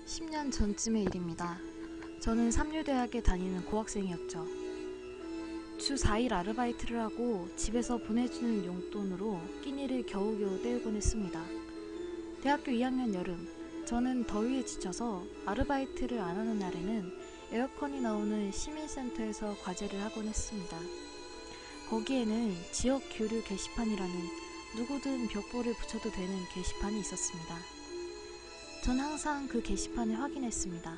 10년 전쯤의 일입니다. 저는 삼류대학에 다니는 고학생이었죠. 주 4일 아르바이트를 하고 집에서 보내주는 용돈으로 끼니를 겨우겨우 때우곤 했습니다. 대학교 2학년 여름, 저는 더위에 지쳐서 아르바이트를 안 하는 날에는 에어컨이 나오는 시민센터에서 과제를 하곤 했습니다. 거기에는 지역 교류 게시판이라는 누구든 벽보를 붙여도 되는 게시판이 있었습니다. 전 항상 그 게시판을 확인했습니다.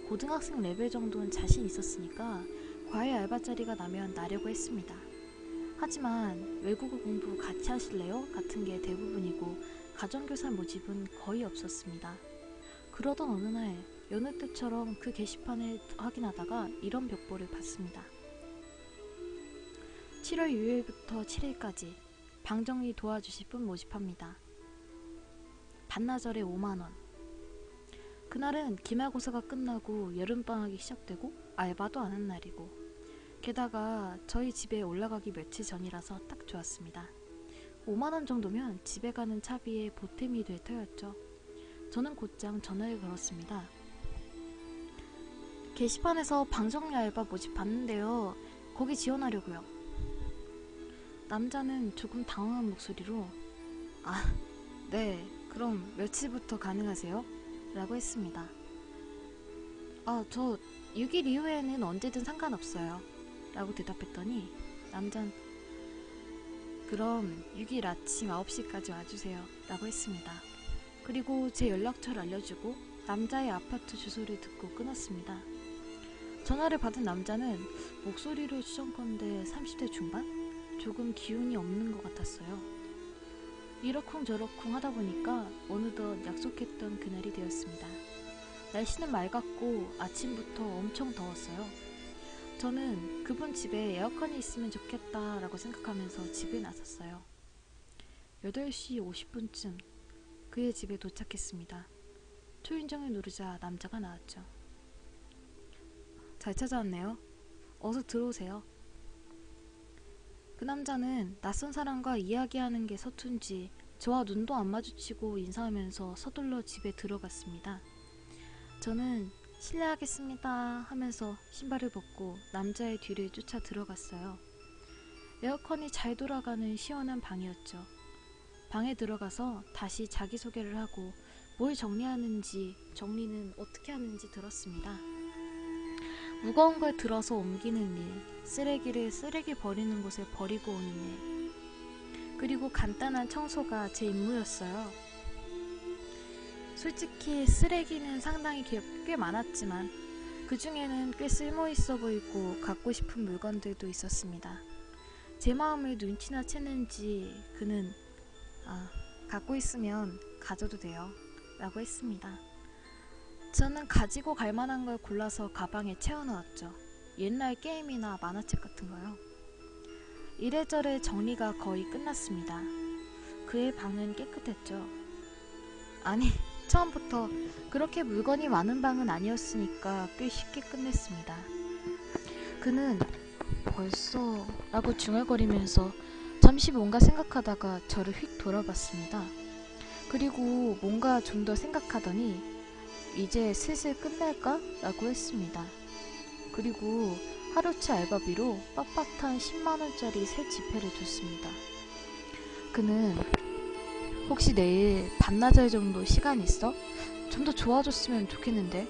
고등학생 레벨 정도는 자신 있었으니까 과외 알바 자리가 나면 나려고 했습니다. 하지만 외국어 공부 같이 하실래요? 같은 게 대부분이고 가정교사 모집은 거의 없었습니다. 그러던 어느 날 여느 때처럼 그 게시판을 확인하다가 이런 벽보를 봤습니다. 7월 6일부터 7일까지 방정리 도와주실 분 모집합니다. 반나절에 5만원. 그날은 기말고사가 끝나고 여름방학이 시작되고 알바도 안 한 날이고 게다가 저희 집에 올라가기 며칠 전이라서 딱 좋았습니다. 5만원 정도면 집에 가는 차비에 보탬이 될 터였죠. 저는 곧장 전화를 걸었습니다. 게시판에서 방정리 알바 모집 봤는데요. 거기 지원하려고요. 남자는 조금 당황한 목소리로 네, 그럼 며칠부터 가능하세요? 라고 했습니다. 저 6일 이후에는 언제든 상관없어요. 라고 대답했더니 남잔 그럼 6일 아침 9시까지 와주세요. 라고 했습니다. 그리고 제 연락처를 알려주고 남자의 아파트 주소를 듣고 끊었습니다. 전화를 받은 남자는 목소리로 추정컨대 30대 중반? 조금 기운이 없는 것 같았어요. 이러쿵저러쿵 하다 보니까 어느덧 약속했던 그날이 되었습니다. 날씨는 맑았고 아침부터 엄청 더웠어요. 저는 그분 집에 에어컨이 있으면 좋겠다 라고 생각하면서 집에 나섰어요. 8시 50분쯤 그의 집에 도착했습니다. 초인종을 누르자 남자가 나왔죠. 잘 찾아왔네요. 어서 들어오세요. 그 남자는 낯선 사람과 이야기하는 게 서툰지 저와 눈도 안 마주치고 인사하면서 서둘러 집에 들어갔습니다. 저는 실례하겠습니다 하면서 신발을 벗고 남자의 뒤를 쫓아 들어갔어요. 에어컨이 잘 돌아가는 시원한 방이었죠. 방에 들어가서 다시 자기소개를 하고 뭘 정리하는지 정리는 어떻게 하는지 들었습니다. 무거운 걸 들어서 옮기는 일, 쓰레기를 쓰레기 버리는 곳에 버리고 오는 일, 그리고 간단한 청소가 제 임무였어요. 솔직히 쓰레기는 상당히 꽤 많았지만 그 중에는 꽤 쓸모있어 보이고 갖고 싶은 물건들도 있었습니다. 제 마음을 눈치나 채는지 그는 갖고 있으면 가져도 돼요 라고 했습니다. 저는 가지고 갈 만한 걸 골라서 가방에 채워넣었죠. 옛날 게임이나 만화책 같은 거요. 이래저래 정리가 거의 끝났습니다. 그의 방은 깨끗했죠. 아니, 처음부터 그렇게 물건이 많은 방은 아니었으니까 꽤 쉽게 끝냈습니다. 그는 벌써 라고 중얼거리면서 잠시 뭔가 생각하다가 저를 휙 돌아봤습니다. 그리고 뭔가 좀 더 생각하더니 이제 슬슬 끝낼까? 라고 했습니다. 그리고 하루치 알바비로 빳빳한 10만원짜리 새 지폐를 줬습니다. 그는 혹시 내일 반나절 정도 시간 있어? 좀 더 좋아졌으면 좋겠는데?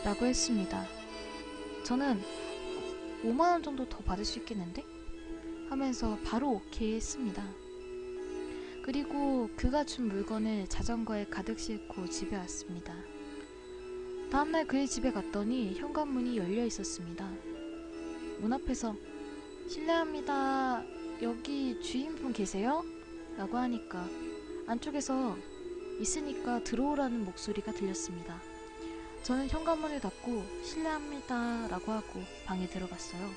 라고 했습니다. 저는 5만원 정도 더 받을 수 있겠는데? 하면서 바로 오케이 했습니다. 그리고 그가 준 물건을 자전거에 가득 싣고 집에 왔습니다. 다음날 그의 집에 갔더니 현관문이 열려 있었습니다. 문 앞에서 실례합니다. 여기 주인분 계세요? 라고 하니까 안쪽에서 있으니까 들어오라는 목소리가 들렸습니다. 저는 현관문을 닫고 실례합니다 라고 하고 방에 들어갔어요.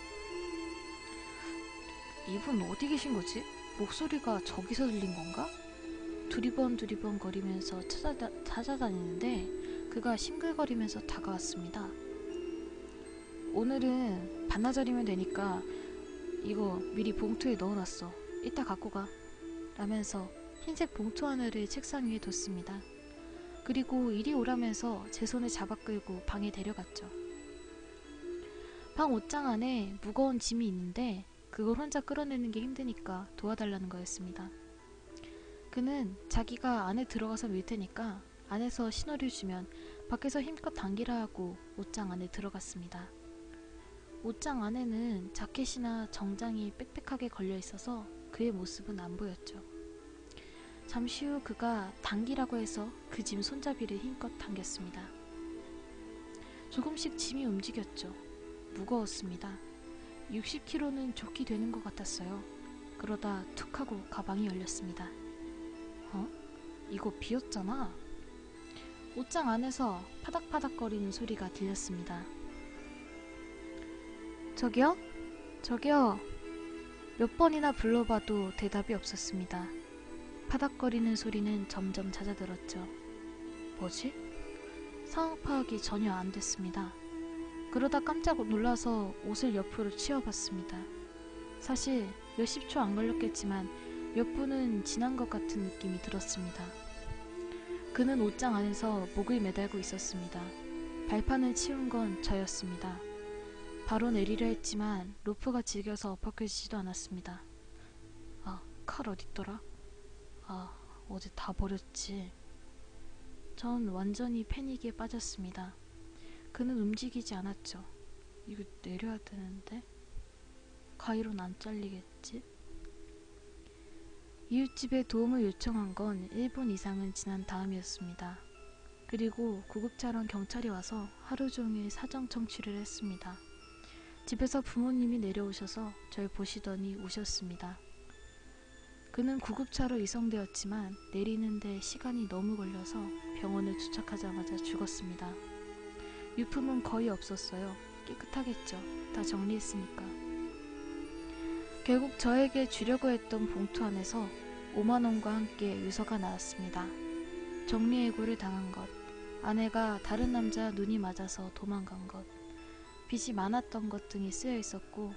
이분 어디 계신 거지? 목소리가 저기서 들린 건가? 두리번 거리면서 찾아다니는데 그가 싱글거리면서 다가왔습니다. 오늘은 반나절이면 되니까 이거 미리 봉투에 넣어놨어. 이따 갖고 가. 라면서 흰색 봉투 하나를 책상 위에 뒀습니다. 그리고 이리 오라면서 제 손을 잡아 끌고 방에 데려갔죠. 방 옷장 안에 무거운 짐이 있는데 그걸 혼자 끌어내는 게 힘드니까 도와달라는 거였습니다. 그는 자기가 안에 들어가서 밀 테니까 안에서 신호를 주면 밖에서 힘껏 당기라 하고 옷장 안에 들어갔습니다. 옷장 안에는 자켓이나 정장이 빽빽하게 걸려 있어서 그의 모습은 안 보였죠. 잠시 후 그가 당기라고 해서 그 짐 손잡이를 힘껏 당겼습니다. 조금씩 짐이 움직였죠. 무거웠습니다. 60kg는 좋게 되는 것 같았어요. 그러다 툭 하고 가방이 열렸습니다. 이거 비었잖아. 옷장 안에서 파닥파닥거리는 소리가 들렸습니다. 저기요? 저기요? 몇 번이나 불러봐도 대답이 없었습니다. 파닥거리는 소리는 점점 잦아들었죠. 뭐지? 상황 파악이 전혀 안 됐습니다. 그러다 깜짝 놀라서 옷을 옆으로 치워봤습니다. 사실 몇십 초 안 걸렸겠지만 몇 분은 지난 것 같은 느낌이 들었습니다. 그는 옷장 안에서 목을 매달고 있었습니다. 발판을 치운 건 저였습니다. 바로 내리려 했지만 로프가 질겨서 엎어지지도 않았습니다. 칼 어딨더라? 어제 다 버렸지. 전 완전히 패닉에 빠졌습니다. 그는 움직이지 않았죠. 이거 내려야 되는데? 가위로는 안 잘리겠지? 이웃집에 도움을 요청한 건 1분 이상은 지난 다음이었습니다. 그리고 구급차랑 경찰이 와서 하루 종일 사정 청취를 했습니다. 집에서 부모님이 내려오셔서 절 보시더니 우셨습니다. 그는 구급차로 이송되었지만 내리는데 시간이 너무 걸려서 병원에 도착하자마자 죽었습니다. 유품은 거의 없었어요. 깨끗하겠죠. 다 정리했으니까. 결국 저에게 주려고 했던 봉투 안에서 5만원과 함께 유서가 나왔습니다. 정리해고를 당한 것, 아내가 다른 남자 눈이 맞아서 도망간 것, 빚이 많았던 것 등이 쓰여 있었고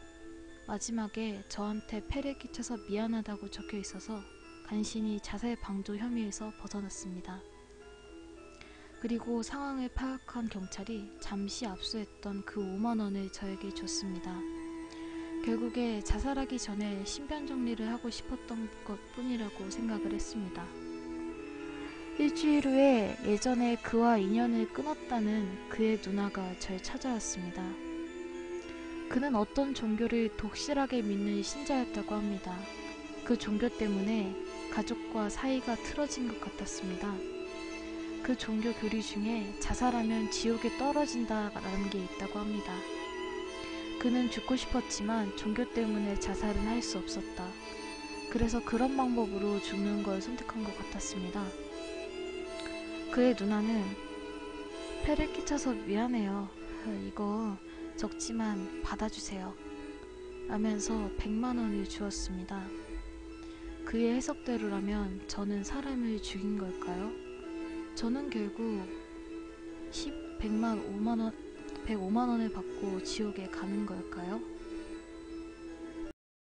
마지막에 저한테 폐를 끼쳐서 미안하다고 적혀 있어서 간신히 자살 방조 혐의에서 벗어났습니다. 그리고 상황을 파악한 경찰이 잠시 압수했던 그 5만원을 저에게 줬습니다. 결국에 자살하기 전에 신변 정리를 하고 싶었던 것 뿐이라고 생각을 했습니다. 일주일 후에 예전에 그와 인연을 끊었다는 그의 누나가 절 찾아왔습니다. 그는 어떤 종교를 독실하게 믿는 신자였다고 합니다. 그 종교 때문에 가족과 사이가 틀어진 것 같았습니다. 그 종교 교리 중에 자살하면 지옥에 떨어진다라는 게 있다고 합니다. 그는 죽고 싶었지만 종교 때문에 자살은 할 수 없었다. 그래서 그런 방법으로 죽는 걸 선택한 것 같았습니다. 그의 누나는 폐를 끼쳐서 미안해요. 이거 적지만 받아주세요. 라면서 100만원을 주었습니다. 그의 해석대로라면 저는 사람을 죽인 걸까요? 저는 결국 105만원을 받고 지옥에 가는 걸까요?